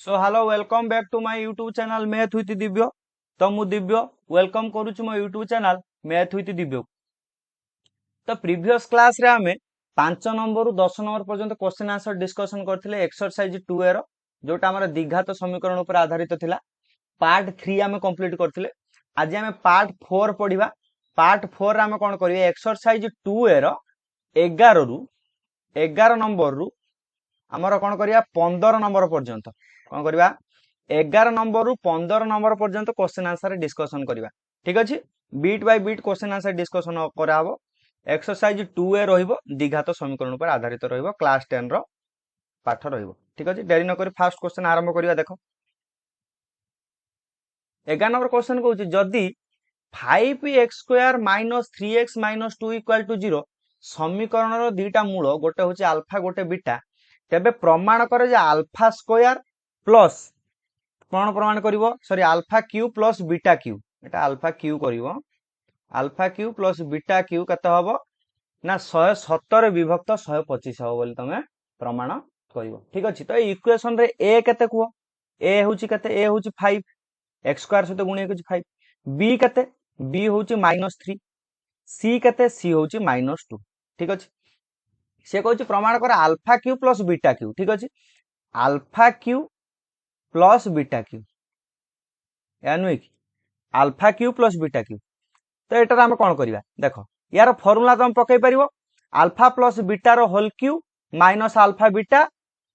So hello welcome back to my YouTube channel math with Divya. तो मु Divya welcome करूछु मो YouTube channel math with Divya. तो previous class रे हमें 5 नंबर रु 10 नंबर पर्यंत क्वेश्चन आंसर डिस्कशन करथिले एक्सरसाइज 2 एर जोटा हमर द्विघात समीकरण ऊपर आधारित थिला। पार्ट 3 हमें कंप्लीट करथिले। आज हमें पार्ट 4 पढिबा। पार्ट 4 रे हमें कोन करिवे एक्सरसाइज 2 एर 11 नंबर रु आमर कौन करिया 15 नंबर पर्यंत कौन करिया 11 नंबर रु 15 नंबर पर्यंत क्वेश्चन आंसर डिस्कशन करिया। ठीक अछि, bit by bit question answer discussion कराबो। एक्सरसाइज 2 ए रहिबो द्विघात समीकरण पर आधारित रहिबो, क्लास 10 रो पाठ रहिबो। ठीक अछि, देरी न करी फास्ट क्वेश्चन आरंभ करिया। देखो 11 नंबर क्वेश्चन कहउछि जदी 5x² - 3x - 2 = 0 समीकरण रो दुईटा मूल गोटे होछि अल्फा गोटे बीटा, तेबे प्रमाण करे जे अल्फा स्क्वायर प्लस कौन प्रमाण करिवो sorry alpha Q plus beta q, एटा अल्फा क्यू करिवो, alpha Q plus beta q कते हबो ना 117 विभक्त 125 हबो बोली तमे प्रमाण करिवो। ठीक अछि, तो इक्वेशन रे ए कते कुओ, ए होछि कते, ए होछि 5 x स्क्वायर सहित गुणिया होछि 5, बी कते, बी होछि -3, सी कते, सी होछि -2। ठीक अछि, से कहछि प्रमाण कर alpha Q plus beta q. ठीक अछि, alpha Q plus beta q या नुहे कि alpha Q plus beta q. तो एटार आम कौन करवा देख यार फर्मूला तुम पकई पार अल्फा प्लस बीटा रो whole q minus alpha beta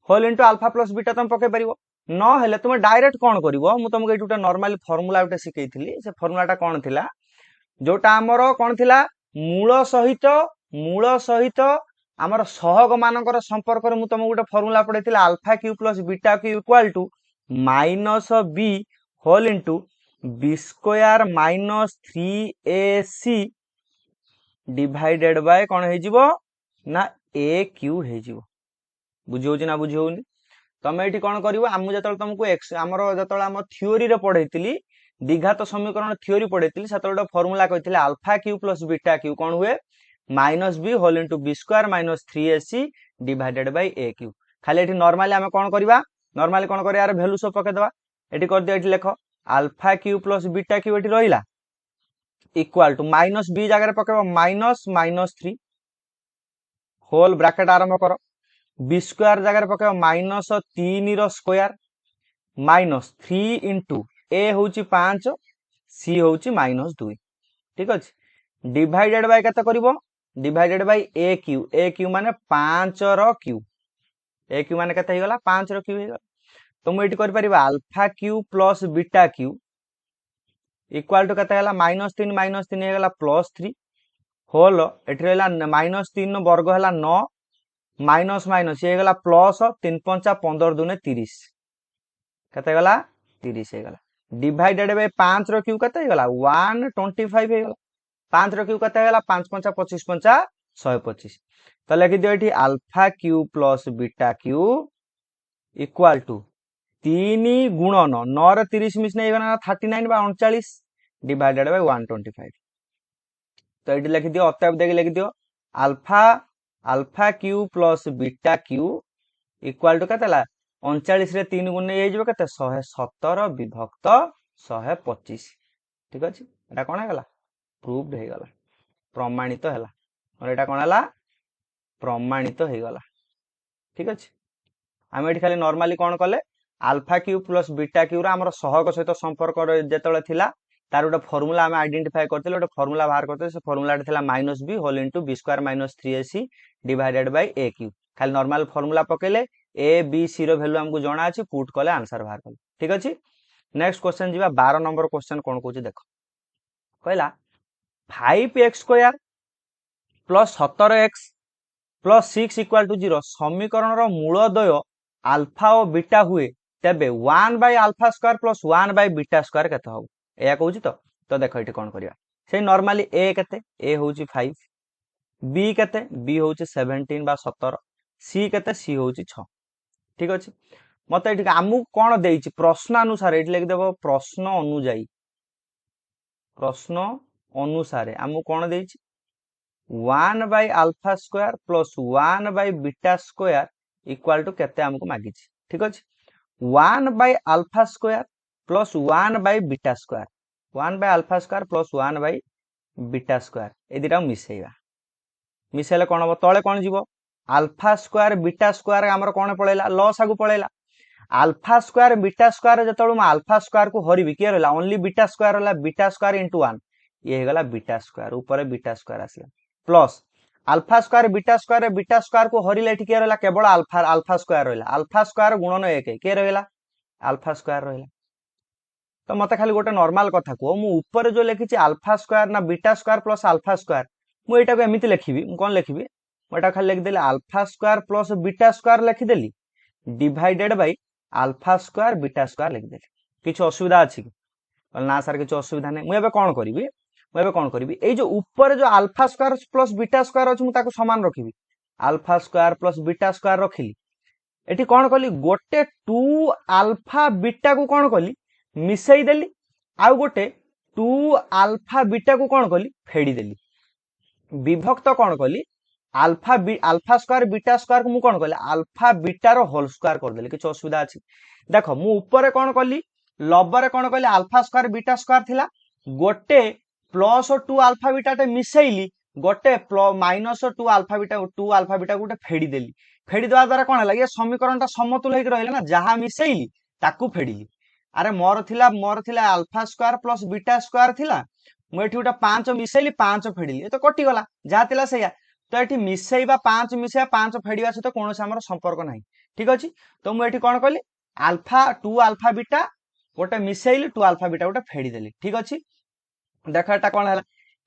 whole into alpha plus beta तुम पकई पार ना तुम डायरेक्ट कौन कर तुमको ये गोटे नॉर्मली फर्मूला गोटे शिखई से फर्मूलाटा कौन थिला जोटा आमर कौन थिला मूल सहित आमर सहग मानकर संपर्क में तुमको गोटे फर्मूला पढ़ी alpha Q plus beta Q equal to minus B whole into B square minus 3ac divided by कौन हो ना ए क्यू हो। बुझी ना बुझी होनी तुम ये कौन कर जो तुमको आमर जो आम थ्योरी रे पढ़ई द्विघात समीकरण थ्योरी पढ़ई से गोटे फर्मूला कही alpha Q plus beta Q कौन हुए minus B whole into B square minus 3ac divided by A Q. खाली ये नॉर्मली आम कौन करवा नॉर्मली कौन कर भैल्यू सब पकईदे ये कर दिया ये लेख alpha Q plus beta Q ये रहा इक्वाल टू माइनस बी जगह पकेब माइनस -3 होल ब्रैकेट आरंभ कर बी स्क्वायर जगह पकेब माइनस 3 रो स्क्वायर माइनस 3 इंटू ए होची 5 सी होची -2। ठीक अच्छे, डिवाइडेड बाय केते करिवो डिवाइडेड बाय ए क्यू माने 5 रो क्यू, ए क्यू माने केते हिगला 5 रो क्यू हिगला। तो मु एटी कर परिबा alpha Q plus beta Q equal to केते हला -3 हेगला +3 होल एठी रहला -3 वर्ग हला 9 माइनस माइनस ये हेगला प्लस 3 5 15 दूने 30 केते हेगला 30 हेगला डिवाइडेड बाय 5 रो क्यू केते हेगला 125 हेगला 5 रो क्यू केते हेगला 5 5 25 5 125। तो लिखि दियो एठी alpha Q plus beta Q equal to 3 गुणन 9 रे 30 मिस नहीं गना 39 बा 39 डिवाइडेड बाय 125। तो ये लिखि दियो अतएव देख लिखि दियो alpha Q plus beta Q equal to केते 39 रे 3 गुण नहीं हो केते 117 विभक्त 125। ठीक अछि, एटा कोन हेगला प्रूव्ड हे गला प्रमाणित हैला और एटा कोन हैला प्रमाणित हे गला। ठीक अछि, आम एठी खाली नॉर्मली कौन कले alpha Q plus beta Q आमर सहग सहित संपर्क जेतले थिला तार गोटे फर्मूला आम आइडेंटिफाई करते गोटे फर्मूला बाहर करते से फर्मूला थिला minus B whole into B square minus 3ac divided by A Q. खाली नॉर्मल फर्मूला पकेले ए बी सी रो वैल्यू हमको जଣା अछि पुट कले आंसर बाहर कले। ठीक अछि, नेक्स्ट क्वेश्चन जीवा 12 नंबर क्वेश्चन कोन कहूची देखो कहला 5x² plus 17x plus 6 equal to 0 समीकरण रो मूलद्वय अल्फा और बीटा हुए तेबे 1 by alpha square plus 1 by beta square केते हो या कहूची। तो देखो ये कौन करिया से नॉर्मली ए केते ए होची 5 बी केते बी होची 17 बा 17 सी केते सी होची 6। ठीक अछि, मते एठी आमु कोन देइछि प्रश्न अनुसार एठी लिख देबो प्रश्न अनुसार आमु कोन देइछि 1 by alpha square plus 1 by beta square equal to केते हमको मागिछि। ठीक अछि, 1 by alpha square plus 1 by beta square 1 by alpha square plus 1 by beta square ए दुटा मिसेइबा मिसेले कोन हो तळे कोन जीवो अल्फा स्क्वायर बीटा स्क्वायर हमर कोन पळेला लॉस आगु पळेला अल्फा स्क्वायर बीटा स्क्वायर जतळु म अल्फा स्क्वायर को हरिबी के रहला ओनली बीटा स्क्वायर रहला बीटा स्क्वायर इनटू 1 ये हेगला बीटा स्क्वायर ऊपर बीटा स्क्वायर आसला plus alpha square beta square को हरिले एठी के रहला केवल अल्फा अल्फा स्क्वायर रहला अल्फा स्क्वायर गुणन 1 के रहला अल्फा स्क्वायर रहला तो मते खाली गोटे नॉर्मल कथा को मु ऊपर जो लिखिछि अल्फा स्क्वायर ना beta square plus alpha square मु एटा को एमिति लिखिबी मु कोन लिखिबी मु एटा खाली लिख देली alpha square plus beta square लिखि देली divided by alpha square beta square लिख देली किछ असुविधा अछि ना सर किछ असुविधा नै मु एबे कोन करिबी ए जो ऊपर जो alpha square plus beta square अछि मु ताको समान रखिबी alpha square plus beta square रखिली एठी कोन कली गोटे 2 अल्फा बीटा को कोन कली मिसई देली आउ गोटे 2 अल्फा बीटा को कोन कली फेडी देली विभक्त कोन कली अल्फा स्क्वायर बीटा स्क्वायर को मु कोन कली अल्फा बीटा रो होल स्क्वायर कर देली किछ असुविधा अछि देखो मु ऊपर कोन कली लबर कोन कली अल्फा स्क्वायर बीटा स्क्वायर थिला गोटे प्लस 2 अल्फा बीटा टे मिसैली गोटे माइनस 2 अल्फा बीटा गोटे फेडी देली फेडी देवा द्वारा कोन हला ये समीकरण ता समतुल हेक रहला ना जहा मिसैली ताकू फेडीली अरे मोर थिला alpha square plus beta square थिला मु एठी गोटे 5 मिसैली 5 फेडीली ए तो कटि गला जहा थिला सैया तो एठी मिसैबा 5 मिसैबा 5 फेडीबा सहित कोनोस हमर संपर्क नाही ठीक अछि तो मु एठी कोन कली अल्फा 2 अल्फा बीटा गोटे मिसैली 2 अल्फा बीटा गोटे फेडी देली ठीक अछि देखो एटा कोन हला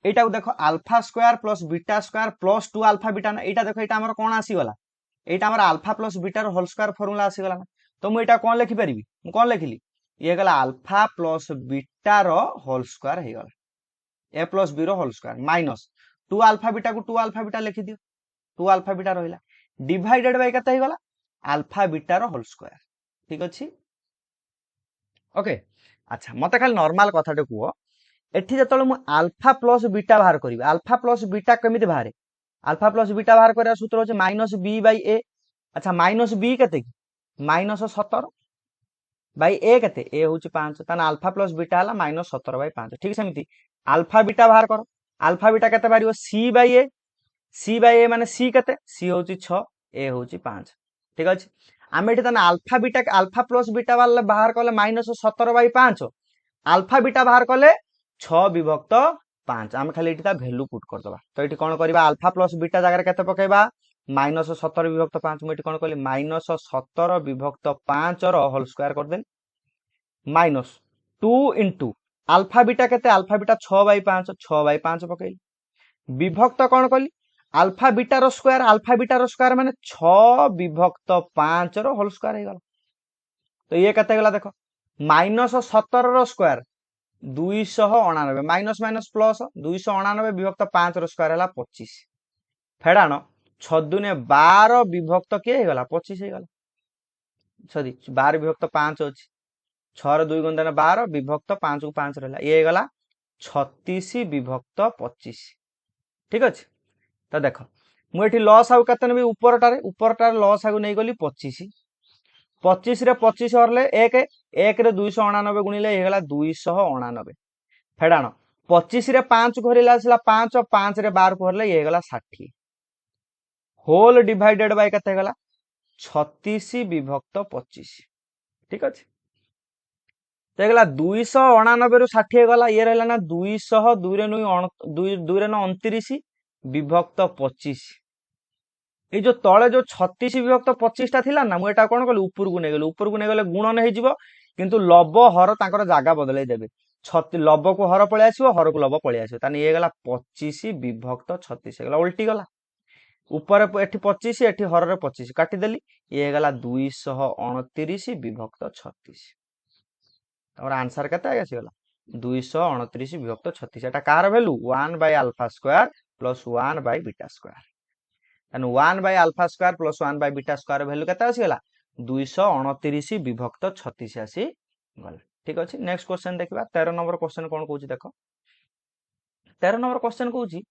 एटा को देखो alpha square plus beta square plus 2 alpha beta ना एटा देखो एटा हमर कोन आसी गला एटा हमर अल्फा प्लस बीटा रो होल स्क्वायर फार्मूला आसी गला तो मु एटा कोन लिखि परिबी मु कोन लिखिली ये गला अल्फा प्लस बीटा रो होल स्क्वायर हे गला ए प्लस बी रो whole square minus 2 alpha beta को 2 अल्फा बीटा लिखि दियो 2 अल्फा बीटा रहिला डिवाइडेड बाय कते हे गला अल्फा बीटा रो होल स्क्वायर ठीक अछि ओके अच्छा मते खाली नॉर्मल कथाटे कुओ एठी जतळ मु अल्फा प्लस बीटा बाहर करिबी अल्फा प्लस बीटा केमिति बाहर अल्फा प्लस बीटा बाहर करिया सूत्र होचे माइनस बी बाय ए अच्छा माइनस बी कते की माइनस 17 बाय ए कते ए होची 5 ताना अल्फा प्लस बीटा हला माइनस 17 बाय 5 ठीक सेमिति अल्फा बीटा बाहर करो अल्फा बीटा कते बारियो सी बाय ए माने सी कते सी होची 6 ए होची 5 ठीक अछि आमे एठी ताना अल्फा प्लस बीटा वाला बाहर करले माइनस 17 बाय 5 अल्फा बीटा बाहर करले 6 विभक्त 5 आमे खाली एठी ता वैल्यू पुट कर दबा तो एठी कोन करबा अल्फा प्लस बीटा जगह केते पकेबा माइनस 17 विभक्त 5 मु एठी कोन कहली माइनस 17 विभक्त 5 रो होल स्क्वायर कर then minus 2 into alpha beta केते अल्फा बीटा 6 बाय 5 पकेली विभक्त कोन कहली अल्फा बीटा रो स्क्वायर माने 6 विभक्त 5 रो होल स्क्वायर हे गला तो ये केते गला देखो माइनस 17 रो स्क्वायर 289 माइनस माइनस प्लस 289 विभक्त 5 रो स्क्वायर हला 25 फेडानो 6 दुने 12 विभक्त के हे गला 25 हे गला सॉरी 12 विभक्त 5 अछि 6 रो 2 गुणन 12 विभक्त 5 को 5 रहला ये हे गला 36 विभक्त 25 ठीक अछि तो देखो मु एठी लॉस आउ कते नेबी ऊपरटारे लॉस आगु नै गली 25 25 रे 25 हरले 1 रे 289 गुणिले हे गला 289 फेडानो 25 रे 5 घरिला आसला 5 5 रे 12 को हरले ये गला 60 होल डिवाइडेड बाय कते गला 36 विभक्त 25 ठीक अछि तो गला 289 रु 60 गला ये रहला ना 200 2 रे 29 विभक्त 25 ए जो तळे जो 36 विभक्त 25 ता थिला ना मु एटा कोन कली ऊपर को नै गले गुणन हे जिवो किंतु लब हर ताकर जागा बदलै देबे लब को हर पळे आसीबो हर को लब पळे आसीबो तानी ये गला 25 विभक्त 36 गला उल्टी गला ऊपर एठी 25 एठी हर रे 25 काटी देली ये गला 229 विभक्त 36 और आंसर कते आसी गला 229 विभक्त 36 एटा कार value 1 by alpha square plus 1 by beta square and 1 by alpha square plus 1 by beta square value कते आसी गला 229 विभक्त 36 आसी गला ठीक अछि नेक्स्ट क्वेश्चन देखिबा 13 नंबर क्वेश्चन कोन कहूची देखो 13 नंबर क्वेश्चन कहूची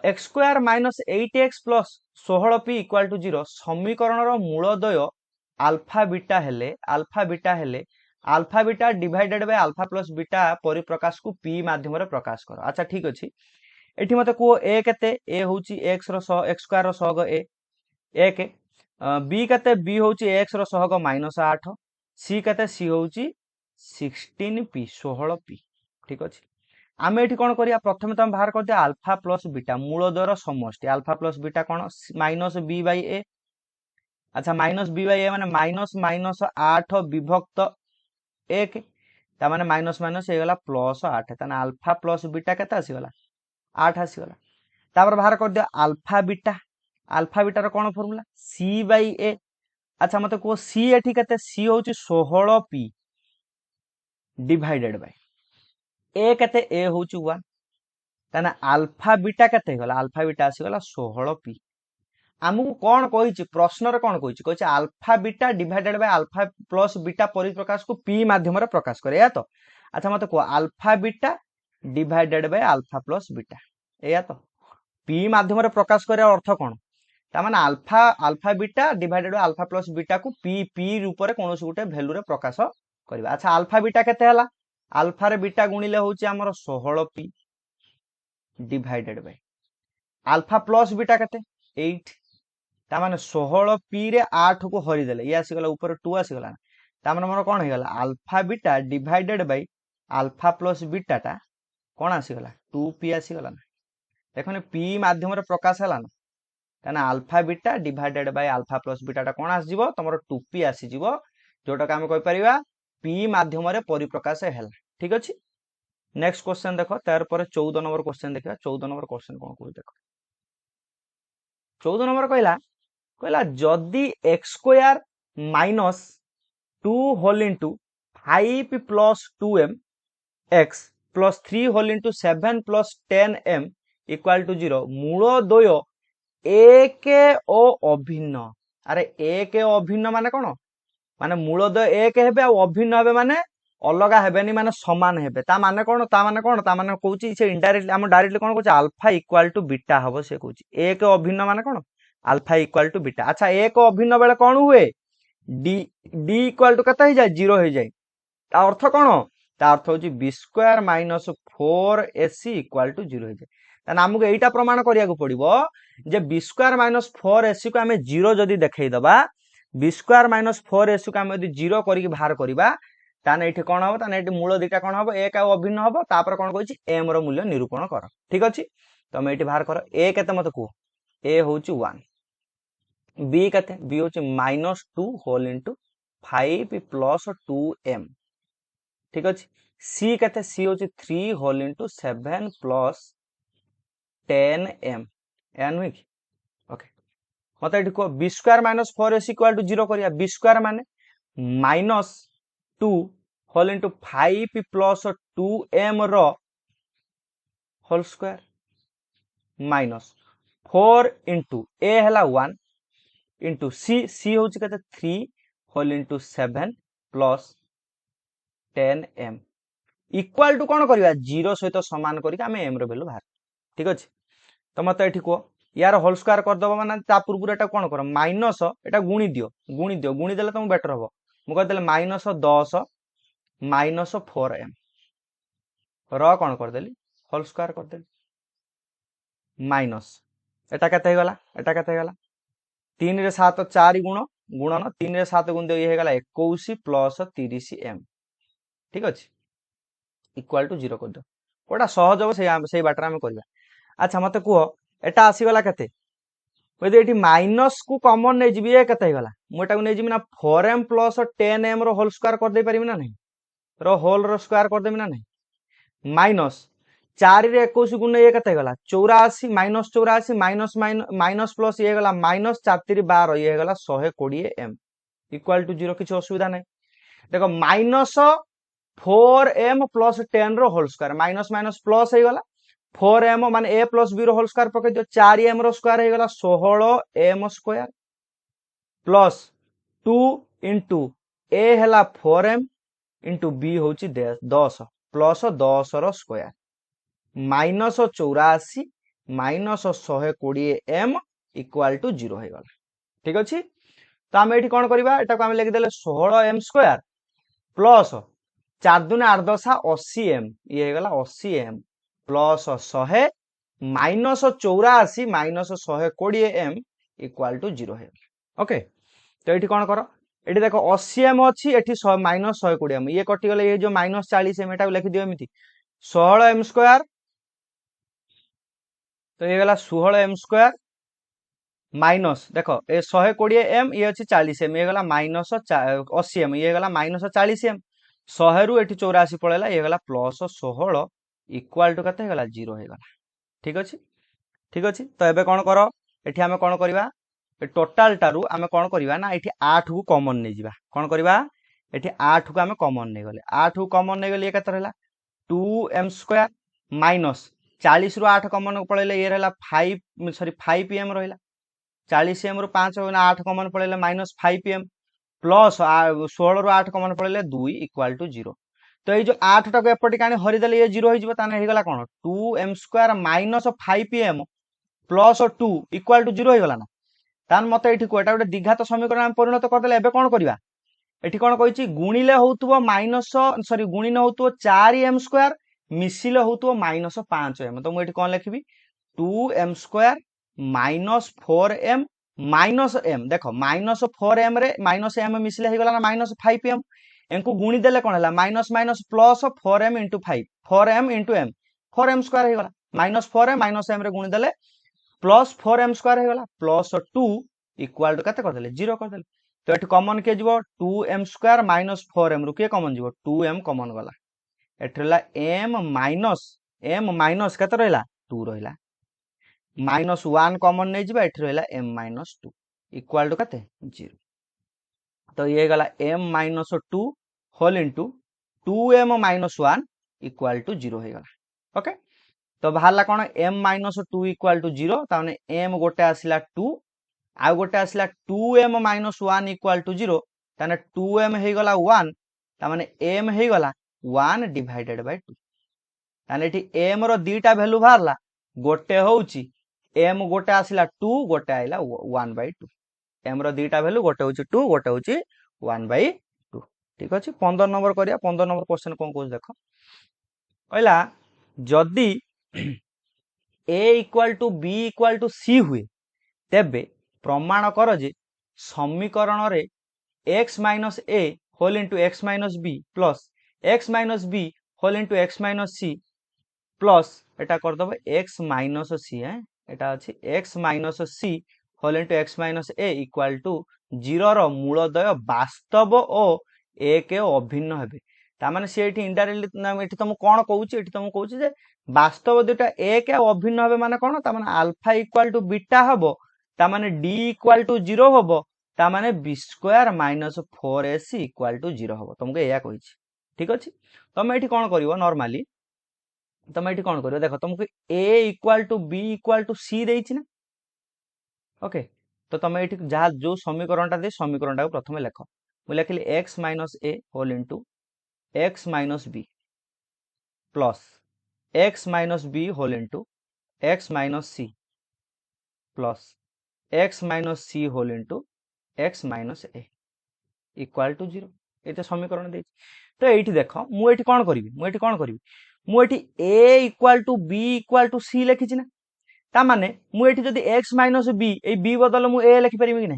x square minus 8x plus 16p equal to 0 समीकरण रो मूलद्वय अल्फा बीटा हेले alpha beta divided by alpha plus beta परिप्रकाश को पी माध्यम रे प्रकाश कर। अच्छा ठीक अछि एठी मते को ए केते ए होची x रो x स्क्वायर रो सहग ए एक बी केते बी होची x रो सहग -8 सी केते सी होची 16p 16p ठीक अछि। आमे एठी कोन करिया प्रथमे त हम बाहर कर दिया अल्फा प्लस बीटा मूल द्वारा समष्टि अल्फा प्लस बीटा कोन -b/a। अच्छा -b/a माने -8 विभक्त 1 ता माने माइनस माइनस हे गला +8 ताने अल्फा प्लस बीटा केते आसी गला 8 आसी गला। तापर बाहर कर दिया अल्फा बीटा रो कोन फार्मूला c/a। अच्छा मते को c एठी केते c होची 16p डिवाइडेड बाय a केते a होची 1 ताने अल्फा बीटा केते गला अल्फा बीटा आसी गला 16p। आमको कौन कही प्रश्न रे कौन कही alpha beta divided by alpha plus beta परिप्रकाश को पी माध्यम रे प्रकाश करे या तो। अच्छा मत को alpha beta divided by alpha plus beta या तो पी माध्यम रे प्रकाश करे अर्थ कौन ता माने alpha beta divided by alpha plus beta को पी रूप रे कोनोस गुटे वैल्यू रे प्रकाश करबा। अच्छा अल्फा बीटा केते हला अल्फा रे बीटा गुणिले होची हमर 16p divided by alpha plus beta केते 8 ता माने 16p रे 8 को हरि देले ये आसी गला ऊपर 2 आसी गला ता माने मोर कोन हे गला alpha beta divided by alpha plus beta टा कोन आसी गला 2p आसी गला ना देखने p माध्यम रे प्रकाश हला ना ताना alpha beta divided by alpha plus beta टा कोन आसी जिवो तमरो 2p आसी जिवो जोटा का हम कहि परिबा p माध्यम रे परिप्रकाश हेला ठीक अछि। नेक्स्ट क्वेश्चन देखो तार पर 14 नंबर क्वेश्चन देखा 14 नंबर क्वेश्चन कोन कोइ देखो 14 नंबर कहला जदि x square minus 2 whole into 5 plus 2m x plus 3 whole into 7 plus 10m equal to 0 मूल द्वय एक ओ अभिन्न। अरे एक अभिन्न माने कोन माने मूल द्वय एक हेबे आ अभिन्न हेबे माने अलगा हेबेनी माने समान हेबे ता माने कोन कहूची से इनडायरेक्टली हम डायरेक्टली कोन कहूची अल्फा इक्वल टू बीटा हबो से कहूची एक अभिन्न माने कोन अल्फा इक्वल टू बीटा। अच्छा एक अभिन्न बेले कौन हुए डी इक्वल टू कत हो जाए 0 हो जाए ता अर्थ कौन ता अर्थ होची b square minus 4ac equal to 0 हो जाए ताने हमको एटा प्रमाण करिया को पड़िबो जे b स्क्वायर माइनस 4ac को हमें 0 जदी देखै दबा b स्क्वायर माइनस 4ac को हमें यदि 0 करिके बाहर करबा ताने एठी कोन हबो ताने एठी मूल दुटा कोन हबो एक आ अभिन्न हबो तापर कोन कहूची m रो मूल्य निरूपण कर ठीक अछि। तमे एठी बाहर कर a केते मते को a होची 1 b कते b होची -2 होल इंटू 5 प्लस 2m ठीक अछि। c कते c होची 3 होल इंटू 7 प्लस 10m एन हुई ओके मते एठी को b square minus 4ac equal to 0 करिया b स्क्वायर माने -2 होल इंटू 5 प्लस 2m रो whole square minus 4 into a हला 1 इंटू सी होची कते 3 whole into 7 plus 10m equal to कोन करिया 0 सहित समान करिक हमें m रो वैल्यू बाहर ठीक अछि। तो मते एठी को यार होल स्क्वायर कर दबो माने ता पूर्व एटा कोन कर माइनस एटा गुणी दियो गुणी देले तुम बेटर हबो मु कह देले -10 माइनस 4m रो कोन कर देली होल स्क्वायर कर देली माइनस एटा कते गला 3 रे 7 4 गुणन 3 रे 7 गुण दे हे गला 21 प्लस 30m ठीक अछि इक्वल टू 0 कर दो कोटा सहज हो से बाटर में करबा। अच्छा मते को एटा आसी गला कते यदि एठी माइनस को कॉमन नै जिबी ए कते गला मु एटा को नै जिबी ना 4m प्लस 10m रो होल स्क्वायर कर दे परिबी ना नहीं रो होल रो स्क्वायर कर देबी ना नहीं माइनस 4 रे 21 गुण ये कते गला 84 माइनस 84 माइनस प्लस ये गला माइनस 4 3 12 ये गला 120m इक्वल टू 0 किछ असुविधा नै देखो माइनस 4m प्लस 10 रो whole square minus minus plus हे गला 4m माने a प्लस b रो होल स्क्वायर पके दियो 4m रो स्क्वायर हे गला 16m square plus 2 into a हला 4m इंटू b होची 10 प्लस 10 रो square minus 84 minus 120m equal to 0 हो गला ठीक अछि। तो आम ये कौन करवा एटा को आम लिखिदे 16m² प्लस 4 दूने 8 10 80m ये गला 80m plus 100 minus 84 minus 120m equal to 0 है। ओके तो ये कौन कर ये देख 80m अच्छी एटी माइनस 120m ये कटिगले ये जो माइनस 40m एटा लिखिदियो एमती 16m² तो ये गला 16m² माइनस देख ए 120m ये अच्छी 40m ये गला माइनस 80m ये गला माइनस 40m 100 रु एटी 84 पड़ेगा ये गला प्लस 16 इक्वाल टू कते गला 0 हो गला। ठीक अच्छे ठीक अच्छे तो एबे कौन कर एठी आमे कौन करवा टोटाल टारू आमे कौन करवा ना एठी 8 को कॉमन नहीं जीवा कौन करवा एठी 8 को आमे कॉमन नहीं गले 8 को कॉमन नहीं गले ये केते रहला 2m² माइनस 40 रु 8 कॉमन पड़ेले ये रहला 5 सॉरी 5m रहला 40m रु 5 8 कॉमन पड़ेले माइनस 5m प्लस 16 रु 8 कॉमन पड़ेले 2 इक्वल टू 0 तो ये जो 8 टाको एपटी कानी हरिदेले ये 0 हो ताने हेगला कोन 2m² minus 5m plus 2 equal to 0 हो गला ना तान मते एठी को एटा गोटे द्विघात समीकरण हम परिणत करदेले एबे कोन करबा एठी कोन कहिछि गुणिले होतुबो माइनस सॉरी गुणिले होतुबो 4m² मिसिले होतुबो माइनस 5m तो मु एठी कोन लिखिबी 2m² minus 4m minus m देखो माइनस 4m रे माइनस m मिसिले हो गला ना माइनस 5m एंको गुणी देले कोन हला minus minus plus 4m * 5 4m * m 4m² हो गला माइनस 4m माइनस m रे गुणी देले प्लस 4m² हो गला प्लस 2 इक्वल टू कते कर देले 0 कर देले तो एठी कॉमन के जीवो 2m² माइनस 4m रु के कॉमन जीवो 2m कॉमन गला एठी रहला m माइनस कते रहला 2 रहला माइनस 1 कॉमन नहीं जीवा एठी रहला m माइनस 2 इक्वल टू कते 0 तो ये गला m minus 2 whole into 2m minus 1 equal to 0 हो गला। ओके तो बाहरला कोन m माइनस 2 इक्वल टू 0 ताने m गोटे आसिला 2 आ गोटे आसिला 2m माइनस 1 इक्वल टू 0 ताने 2m हे गला 1 ता माने m हे गला 1 डिवाइडेड बाय 2 ताने एठी m रो दीटा वैल्यू बाहरला गोटे होउची m गोटे आसिला 2 गोटे आइला 1 बाय 2 m रो दीटा वैल्यू गोटे होउची 2 गोटे होउची 1 बाय 2 ठीक अछि 15 नंबर करिया 15 नंबर क्वेश्चन कोन कोस देखो कहला जदी a equal to b equal to c हुए तेबे प्रमाण कर जे समीकरण रे x minus a whole into x minus b plus x minus b whole into x minus c plus एटा कर दबो x माइनस c है एटा अछि x minus c whole into x minus a equal to 0 रो मूलदय वास्तव ओ a के अभिन्न हेबे ता माने से एठी इनडायरेक्टली एठी तुम कोन कहूची एठी तुम कहूची जे वास्तव दुटा a के अभिन्न हेबे माने कोन ता माने अल्फा इक्वल टू बीटा हबो ता माने d इक्वल टू 0 हबो ता माने b² minus 4ac equal to 0 हबो तुमको एया कहिची ठीक अछि तुम एठी कोन करिवो नॉर्मली तुम एठी कोन करिवो देखो तुमको a equal to b equal to c देइछि ना ओके तो तुम एठी जहा जो समीकरणटा दे समीकरणटा को प्रथमे लेखो मु लेखिली x minus a whole into x minus b plus x minus b whole into x minus c plus x minus c whole into x minus a equal to 0 एते समीकरण दे तो एठी देखो मु एठी कोन करिवि मु एठी a equal to b equal to c लिखिछि ना ता माने मु एठी जदी x माइनस b ए b बदल मु a लिखि परिबि कि नै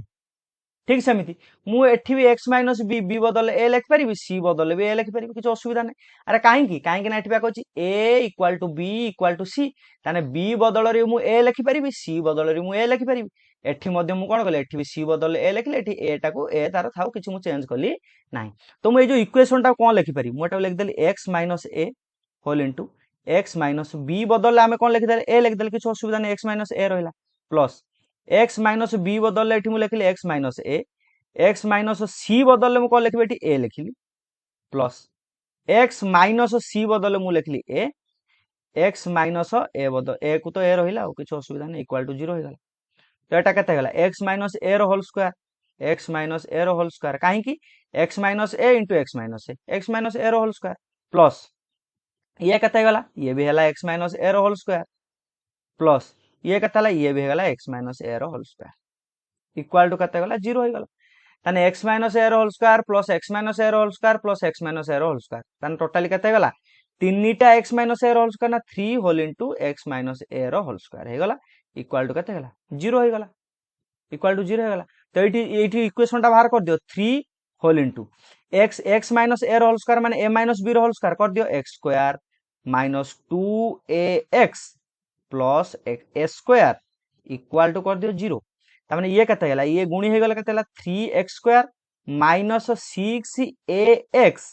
ठीक सेमिति मु एठी भी x माइनस b b बदल a लिखि परिबि c बदल भी a लिखि परिबि किछ असुविधा नै अरे काहे कि ना एठी बा कहछि a equal to b equal to c ताने b बदल रे मु a लिखि परिबि c बदल रे मु a लिखि परिबि एठी मध्ये मु कोन कले एठी भी c बदल a लिखले एठी a टाको a तार थाउ किछ मु चेंज कली नाही तो मु ए जो इक्वेशन टा कोन लिखि परिबि मु एटा लिखि देली x minus a whole into x minus b बदल आमे कोन लिखि देले a लिखि देले किछ असुविधा नै x माइनस a रहला प्लस x माइनस b बदल एठी मु लिखिली x minus a x minus c बदल मु कोन लिखिबे एठी a लिखिली प्लस x माइनस c बदल मु लिखिली a x माइनस a बदल a को तो a रहिला और किछ असुविधा नै इक्वल टू 0 हो गेला तो एटा केते गेला x माइनस a रो whole square x minus a रो होल स्क्वायर काहे कि x minus a into x minus a रो होल स्क्वायर प्लस ये केते गेला ये भी हैला x माइनस a रो होल स्क्वायर प्लस ये केते हला ये भी हेगला x माइनस a रो होल स्क्वायर इक्वल टू केते गेला 0 हो गेला ताने x माइनस ए whole square plus x minus ए whole square plus x minus ए होल स्क्वायर ताने टोटली केते गला तीनटा x माइनस ए होल स्क्वायर ना 3 होल इनटू x माइनस ए होल स्क्वायर हे गला इक्वल टू केते गला 0 हे गला इक्वल टू 0 हे गला तो एठी इक्वेशन टा बाहर कर दियो 3 होल इनटू x माइनस ए होल स्क्वायर माने a minus b whole square कर दियो x square minus 2ax plus A square equal to कर दियो 0 तार ये केते गला ये गुणी हे गला केते गला 3x square minus 6ax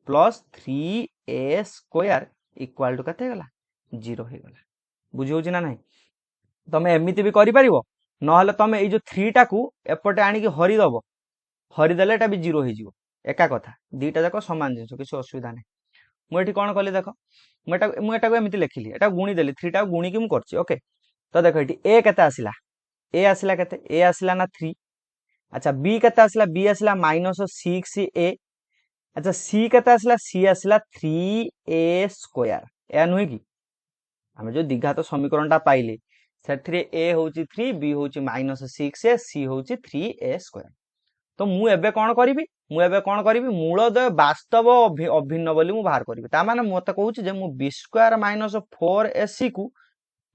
plus 3a square equal to केते गला 0 हे गला बुझी होची ना नहीं तमे एमिति भी करि परिबो नहले तमे ए जो 3 टा को एपटे आनी कि हरि दबो हरि देले एटा भी 0 हे जिवो एका कथा दीटा जाको समान जिंस किसी असुविधा नहीं मु एठी कोन कली देखो मु एटा को एमिति लिखिली एटा गुणी देली 3 टा गुणी कि मु करछि ओके तो देखो एठी a केते आसिला a आसिला केते a आसिला ना 3 अच्छा b केते आसिला b आसिला माइनस 6a अच्छा c केते आसिला c आसिला 3a स्क्वायर ए नुहे कि आमे जो द्विघात समीकरण टा पाइले सेथिरे a होची 3 b होची माइनस 6a c होची 3a स्क्वायर तो मु एबे कोन करिवि मूलद्वय वास्तव अभिन्न बोली मु बाहर करिवि ता माने मते कहूची जे मु b स्क्वायर माइनस 4ac को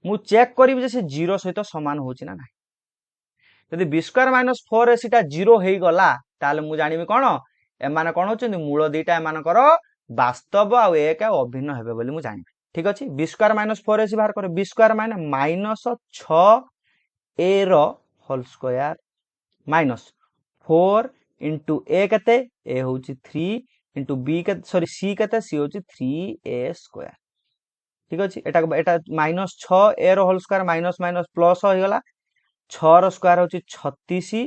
मु चेक करिवि जे से 0 सहित समान होची ना नाही यदि b स्क्वायर माइनस 4ac टा 0 हेई गला ताले मु जानिबि कोन एमाने कोन होचंदी मूल दुईटा एमानकर वास्तव आ एक अभिन्न हेबे बोली मु जानिबि ठीक अछि b स्क्वायर माइनस 4ac बाहर करे b स्क्वायर माने माइनस 6a रो whole square minus 4 into a केते a होची 3 इंटू b के सॉरी c केते c होची 3a स्क्वायर ठीक अछि एटा माइनस 6a रो whole square minus minus plus हो गला 6 रो स्क्वायर होची 36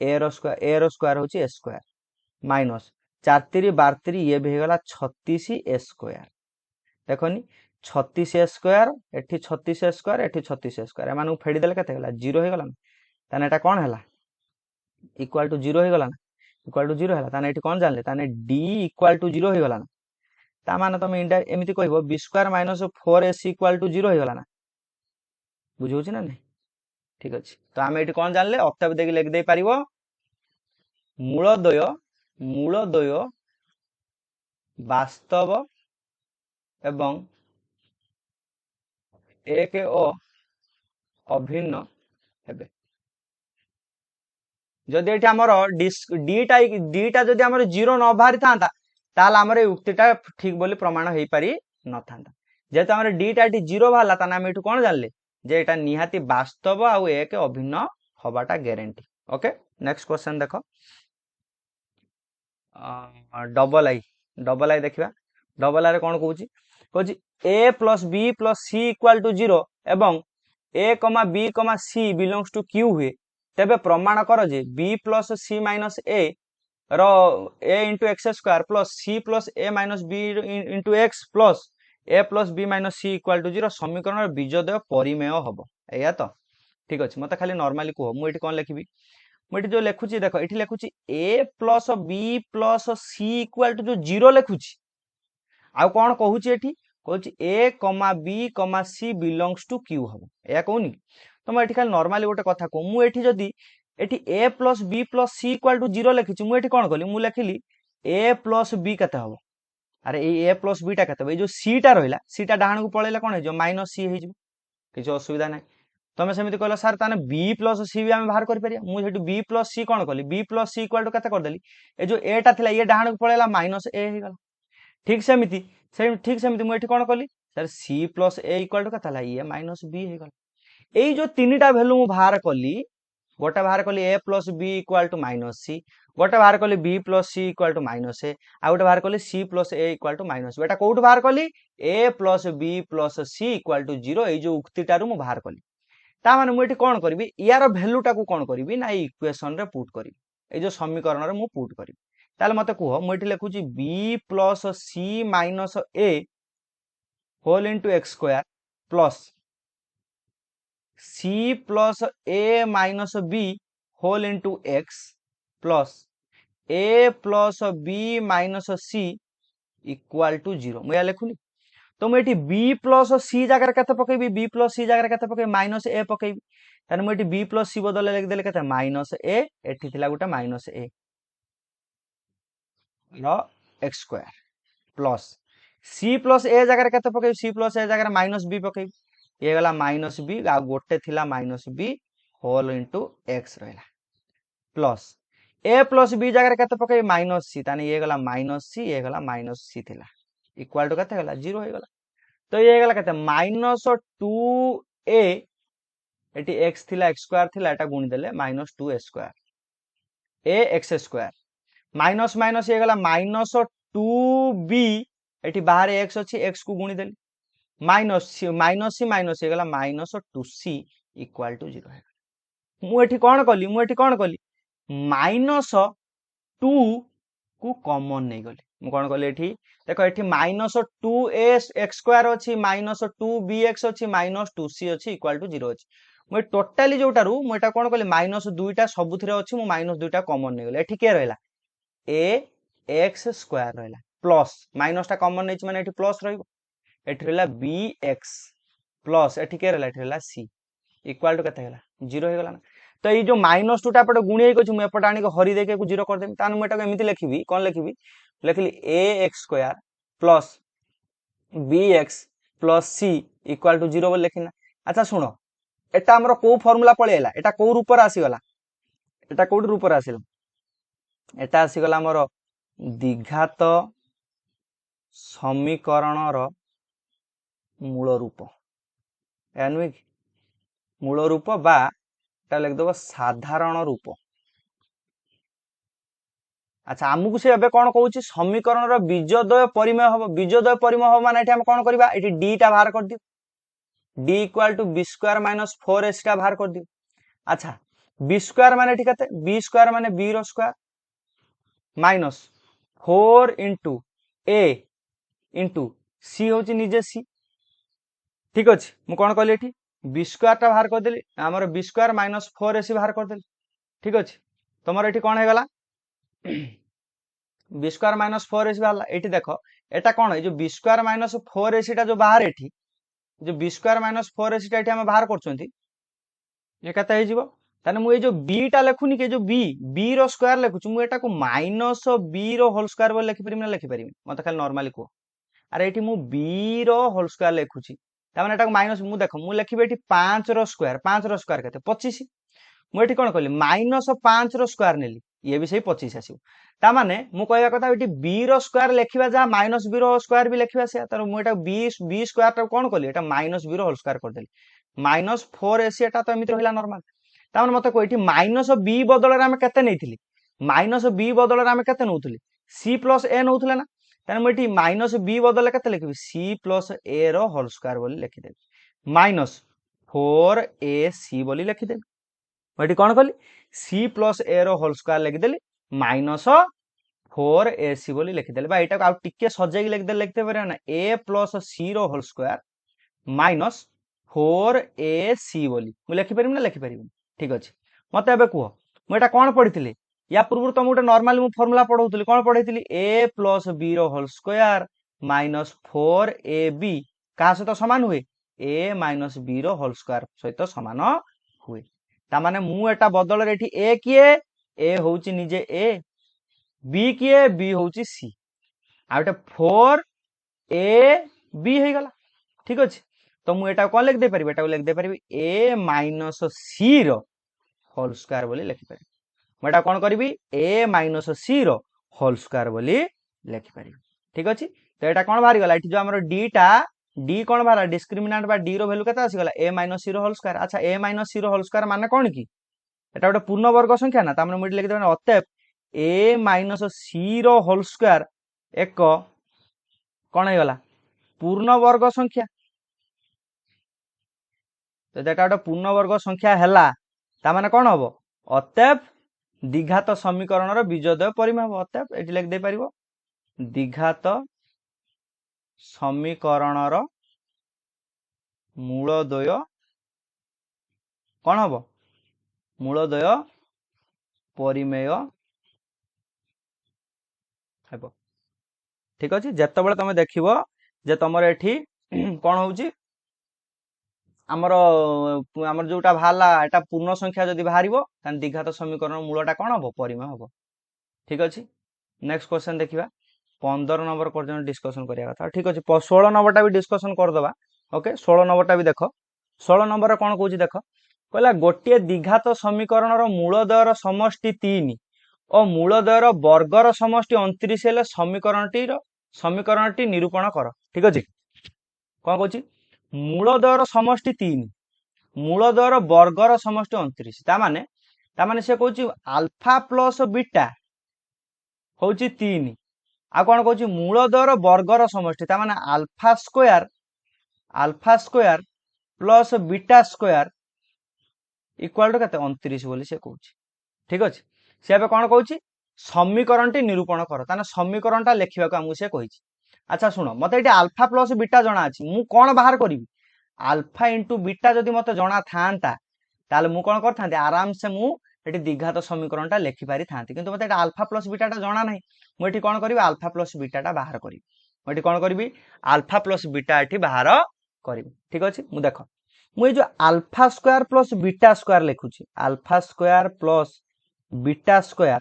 a रो स्क्वायर होची a स्क्वायर माइनस 4 3 12 3 ये भी गला 36 a स्क्वायर देखोनी 36 a स्क्वायर एठी 36 a स्क्वायर एठी 36 a स्क्वायर एमानु फेडी देले केते गला 0 हे गला ताने एटा कोन हला इक्वल टू 0 हे गला ना इक्वल टू 0 हला ताने एठी कोन जानले ताने d इक्वल टू 0 हे गला ना ता माने तमे एमिति कहबो b square minus 4ac equal to 0 हे गला ना बुझौ छी ना नहीं ठीक अछि तो आमे एठी कोन जानले अक्टब देकी लिख दे परिबो मूलद्वय वास्तव एवं एक अभिन्न हेबे जदि एठी हमर डीटा जदि हमर 0 न बाहरी थांता ताल हमर ए उक्तिटा ठीक बोली प्रमाण हेई पारी न थांता जेते हमर डीटा एठी 0 भाला ताना हम एठु कोन जानले जे एटा निहाती वास्तव आ एक अभिन्न हबाटा ग्यारंटी ओके नेक्स्ट क्वेश्चन देखो डबल आई देखिबा डबल आई रे कोन कहूची a plus b plus c equal to 0 एवं a, b, c belongs to q हुए तेबे प्रमाण कर जे b plus c minus a रो a into x square plus c plus a minus b into x plus a plus b minus c equal to 0 समीकरण बीजोदय परिमेय हबो एया तो ठीक अछि मते खाली नॉर्मली को मु एठी कोन लिखिबी मु एठी जो लेखुची देखो एठी लेखुची a plus b plus c equal to जो 0 लेखुची आ कोन कहूची एठी कहूची a, b, c belongs to q हबो एया कहूनी तो मैं एठी खाली नॉर्मली गोटे कथा को मु एठी जदी एठी a plus b plus c equal to 0 लिखिची मु एठी कोन कली मु लिखिली a प्लस b कते हबो अरे ए a प्लस b टा कते ए जो c टा रहिला c टा डाहण को पळेला कोन हे जो माइनस c हे जो किछ असुविधा नै तमे समिति कहला सर ताने b प्लस c भी हम बाहर कर परिया मु हेटु b प्लस c कोन कली b plus c equal to कते कर देली ए जो a टा थिला ये डाहण को पळेला माइनस a हे गला ठीक सेमिति मु एठी कोन कली सर c plus a equal to कते ला ये माइनस b हे गला एई जो तीनटा वैल्यू मु बाहर कली गोटे बाहर कली a plus b equal to minus c गोटे बाहर कली b plus c equal to minus a आ गोटे बाहर कली c plus a equal to minus b एटा कोउठ बाहर कली a plus b plus c equal to 0 एई जो उक्तिटारु मु बाहर कली ता माने मु एठी कोन करबी यार वैल्यू टाकू कोन करबी ना ए इक्वेशन रे पुट करबी ए जो समीकरण रे मु पुट करबी ताले मते कुह मु एठी लेखुची b plus c minus a whole into x square plus c plus a minus b whole into x plus a plus b minus c equal to 0 मु या लेखुनी तो मुझे बी प्लस सी जगह केते पकेबी बी प्लस सी जगह केते पकेबी माइनस ए पकेबी ताने मुझे बी प्लस सी बदल लिखिदेले केते माइनस ए एठी थिला गोटे माइनस ए रो x square plus c plus a जगह केते पकेबी सी प्लस ए जगह माइनस बी पकेबी ये गला माइनस बी आ गोटे थिला minus B whole into x रहला प्लस ए प्लस बी जगह केते पकेबी माइनस सी ताने ये गला माइनस सी ये गला माइनस सी थिला इक्वल टू केते गला 0 हो गला तो ये गला केते माइनस 2a एटी x थिला x स्क्वायर थिला एटा गुणी देले minus 2a square a x square minus minus ये गला माइनस 2b एटी बाहर x अछि x को गुणी देले माइनस सी माइनस ये गला माइनस 2c इक्वल टू 0 है मु एठी कोन कली माइनस 2 को कॉमन नहीं गली मु कोन कली एठी देखो एठी माइनस 2a x स्क्वायर अछि माइनस 2bx अछि माइनस 2c अछि इक्वल टू 0 अछि मु टोटली जोटारू मु एटा कोन कली माइनस 2टा सबुथिरे अछि मु माइनस 2टा कॉमन नहीं गली एठी के रहला a x स्क्वायर रहला प्लस माइनस टा कॉमन नहीं माने एठी प्लस रहइबो एठी रहला bx प्लस एठी के रहला एठी रहला c इक्वल टू केते हला 0 हो गला ना तो ये जो माइनस 2टा पटे गुणी हे कछु मु एपटा आनी को हरि देके को 0 कर देम तान मु एटा को एमिति लिखिबी कोन लिखिबी लिखली ax square plus bx plus c equal to 0 बोल लिखिना अच्छा सुनो एटा हमरो को फार्मूला पळेला एटा को रूप रे आसी गला एटा कोड रूप रे आसिला एटा आसी गला हमरो द्विघात समीकरणर मूल रूप एनुई मूल रूप बा एटा लिख दबो साधारण रूप अच्छा आमु से एबे कोन कहूची समीकरण रो बीजद्वय परिमेय हो माने एठी हम कोन करबा एठी d टा बाहर कर दियो d equal to b square minus 4ac टा बाहर कर दियो अच्छा b स्क्वायर माने एठी कते b स्क्वायर माने b रो square minus 4 into a into c होची निजे c ठीक अछि मु कोन कहली एठी b स्क्वायर टा बाहर कर देली हमर b स्क्वायर माइनस 4ac बाहर कर देली ठीक अछि तमर एठी कोन हे गला बी स्क्वायर माइनस 4ac बाहरला एठी देखो एटा कोन है जो बी स्क्वायर माइनस 4ac टा जो बाहर एठी जो बी स्क्वायर माइनस 4ac टा एठी हम बाहर करछंती ये कते हे जीवो ताने मु ए जो b टा लेखुनी के जो b रो स्क्वायर लेखुछु मु एटा को माइनस b रो होल स्क्वायर बोल लेखि परिम ना लेखि परिम मते खाली नॉर्मली को अरे एठी मु b रो होल स्क्वायर लेखुची ता माने एटा को माइनस मु देखो मु लेखिबे एठी 5 रो स्क्वायर केते 25 मु एठी कोन कहली माइनस 5 रो स्क्वायर नेली ये भी सही 25 आसीबो ता माने मु कहया कथा एठी b रो स्क्वायर लेखिबा जा माइनस b रो स्क्वायर भी लेखिबा से तर मु एटा b स्क्वायर टा कोन कहली एटा माइनस b रो होल स्क्वायर कर देली माइनस 4ac एटा तो एमिति रहिला नॉर्मल ता माने मते को एठी माइनस b बदल रे हम केते नैथिली माइनस b बदल रे हम केते नउथली c प्लस a नउथले ना ताने मु एठी माइनस b बदल केते लिखिबी c प्लस a रो होल स्क्वायर बोली लिखि देबी माइनस 4ac बोली लिखि देबी एठी कोन कहली c प्लस a रो होल स्क्वायर लिखि देली माइनस 4ac बोली लिखि देले बा एटा को आ टिके सजेई लिखते परबा ना a प्लस c रो होल स्क्वायर माइनस 4ac बोली मु लिखि परिम ना लिखि परिम ठीक अछि मते एबे कुहो मु एटा कोन पढिथिली या पूर्व तुम गोटे नॉर्मल मु फार्मूला पढौतली कोन पढैथिली a प्लस b रो होल स्क्वायर माइनस 4ab का सहित समान हुए a माइनस b रो होल स्क्वायर सहित समान हुए ता माने मु एटा बदल रे एठी a किए a होउची निजे a b किए b होउची c आ एटा 4ab हे गला ठीक अछि तो मु एटा कोन लिख दे परिबे एटा लिख दे परिबे a माइनस c रो होल स्क्वायर बोली लिखि परिबे मु एटा कोन करबी a माइनस c रो होल स्क्वायर बोली लिखि परिबे ठीक अछि तो एटा कोन बाहरी गला एठी जो हमर d टा d कोन बाहरा डिस्क्रिमिनेंट बा d रो वैल्यू केता आसी गला a माइनस c रो होल स्क्वायर अच्छा a माइनस c रो होल स्क्वायर माने कोन की एटा गोटे पूर्ण वर्ग संख्या ना तामने मुडी लिखि देबे अतएव a माइनस c रो होल स्क्वायर एक कोन हे गला पूर्ण वर्ग संख्या तो एटा गोटे पूर्ण वर्ग संख्या हैला ता माने कोन हबो अतएव द्विघात समीकरण रो बीजद्वय परिमेय हबो अतएव एठी लिखि दे परिबो द्विघात समीकरण रो मूलद्वय कोन हबो मूलद्वय परिमेय हेबो ठीक अछि जेतेबेले तमे देखिबो जे तमर एठी कौन होउची आमर आमर जोटा बाहरला एटा पूर्ण संख्या जदि बाहरिबो तान द्विघात समीकरण मूलटा कौन हबो परिमेय हबो ठीक अछि नेक्स्ट क्वेश्चन देखिबा 15 नंबर पर्यंत डिस्कशन करिया कथा ठीक अछि 16 नंबरटा भी डिस्कशन कर दबा ओके 16 नंबरटा भी देखो 16 नंबर कौन कहूची देखो कहला गोटे द्विघात समीकरणर मूलद्वयर समष्टि 3 और मूलद्वयर वर्गर समष्टि 29 हेले समीकरणटी निरूपण कर ठीक अछि कौन कहूची मूलद्वयर समष्टि 3 मूलद्वयर वर्गर समष्टि 29 तामाने से कहूची अल्फा प्लस बीटा होची 3 आ कौन कहूची मूलद्वयर वर्गर समष्टि तामाने alpha square plus beta square equal to केते 29 बोली से कहूची ठीक अछि से अब कौन कहूची समीकरणटी निरूपण कर ताने समीकरणटा लेखिबाको हमहु से कहिची अच्छा सुनो मते एटी अल्फा प्लस बीटा जणा अछि मु कोन बाहर करिवि अल्फा इंटू बीटा जदि मते जणा थांता ताले मु कोन करथांती आराम से मु एटी द्विघात समीकरणटा लेखि पारि थांती किंतु मते एटा अल्फा प्लस बीटाटा जणा नाही मु एटी कोन करिवि अल्फा प्लस बीटाटा बाहर करिवि मु एटी कोन करिवि अल्फा प्लस बीटा एटी बाहर करिवि ठीक अछि मु देखो मु ए जो alpha square plus beta square लिखुची alpha square plus beta square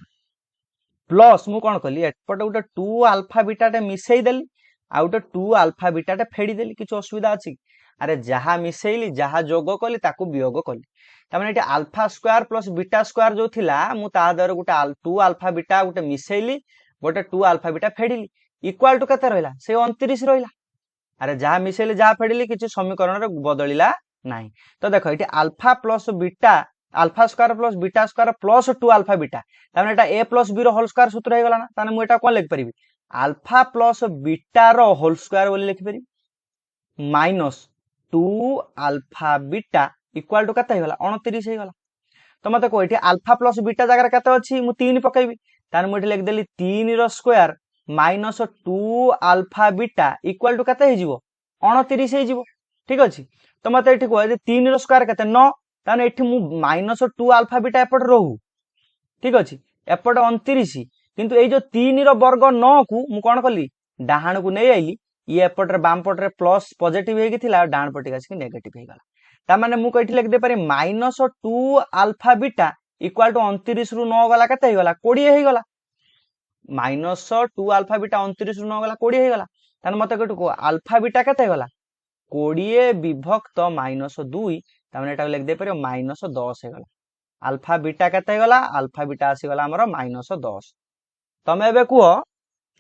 plus मु कोन कली एपटे गोटे 2 अल्फा बीटाटे मिसई देली आ गोटे 2 अल्फा बीटाटे फेडी देली किछ असुविधा अछि अरे जहा मिसैली जहा जोग कली ताकू वियोग कली तामाने एटी alpha square plus beta square जो थिला मु ता दर गोटे 2 अल्फा बीटा गोटे मिसैली गोटे 2 अल्फा बीटा फेडिली इक्वल टू केते रहला से 29 रहला अरे जहा मिसैली जहा फेडिली किछ समीकरण रे बदलिला नाही तो देखो एटी alpha plus beta alpha square plus beta square plus 2 alpha beta ताने एटा a प्लस b रो होल स्क्वायर सूत्र हे गला ना ताने मु एटा कोन लिख परिबी अल्फा प्लस बीटा रो होल स्क्वायर बोली लिख परिबी minus 2 alpha beta equal to केते हे गला 29 हे गला तो मते को एठी अल्फा प्लस बीटा जगह रे केते अछि मु 3 पकेबी ताने मु एठी लिख देली 3 रो square minus 2 alpha beta equal to केते हे जिवो 29 हे जिवो ठीक अछि तो मते एठी को 3 रो स्क्वायर केते 9 ताने एठी मु माइनस 2 अल्फा बीटा एपट रहू ठीक अछि एपट 29 किंतु ए जो 3 रो वर्ग 9 को मु कोन कली डाहाण को नै आइली ये एपट रे बाम पट रे प्लस पॉजिटिव हे गेथिला डाहाण पट के नेगेटिव हे गला ता माने मु कइठी लिख दे पारे minus 2 alpha beta equal to 29 रु 9 गला केते हे गला 20 हे गला माइनस 2 अल्फा बीटा 29 रु 9 गला 20 हे गला ताने मते कइठू को अल्फा बीटा केते हे गला 20 विभक्त माइनस 2 ताने एटा लिख दे पारे माइनस 10 हे गला अल्फा बीटा केते गला अल्फा बीटा आसी गला हमर माइनस 10 तमे एबे कुओ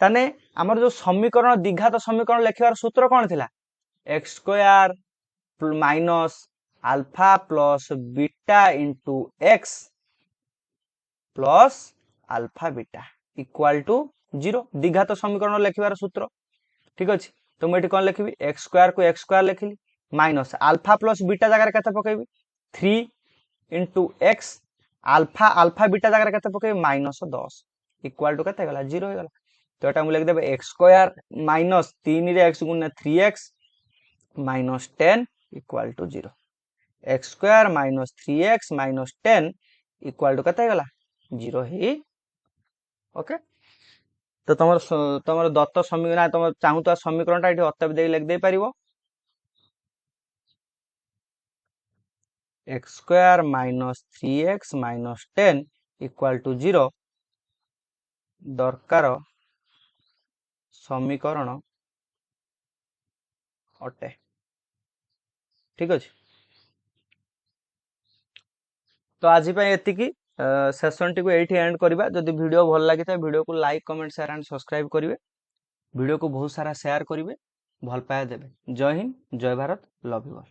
ताने हमर जो समीकरण द्विघात समीकरण लेखिबार सूत्र कोन थिला x square minus alpha plus beta into x plus alpha beta equal to 0 द्विघात समीकरण लेखिबार सूत्र ठीक अछि तो मैं कोन लिखिबी x स्क्वायर को x स्क्वायर लिखिली माइनस अल्फा प्लस बीटा जगह केते पकेबी 3 इंटू x अल्फा बीटा जगह केते पकेबी माइनस 10 इक्वल टू केते गला 0 हो गला तो एटा मु लिख देबे x स्क्वायर माइनस 3 रे x गुणा 3x minus 10 equal to 0 x square minus 3x minus 10 equal to केते गला 0 ही ओके तो तमर दत्त समीकरण तम चाहूता समीकरणटा एठी अत्तब दे लिख दे परिबो x square minus 3x minus 10 equal to 0 दरकार समीकरण अटे ठीक अछि तो आज पे एति की सेशन टी को एठी एंड करबा जदि वीडियो भल लागि त वीडियो को like comment share and subscribe करिवे वीडियो को बहुत सारा शेयर करिवे भल पाए देबे जय हिंद जय भारत लव यू ऑल।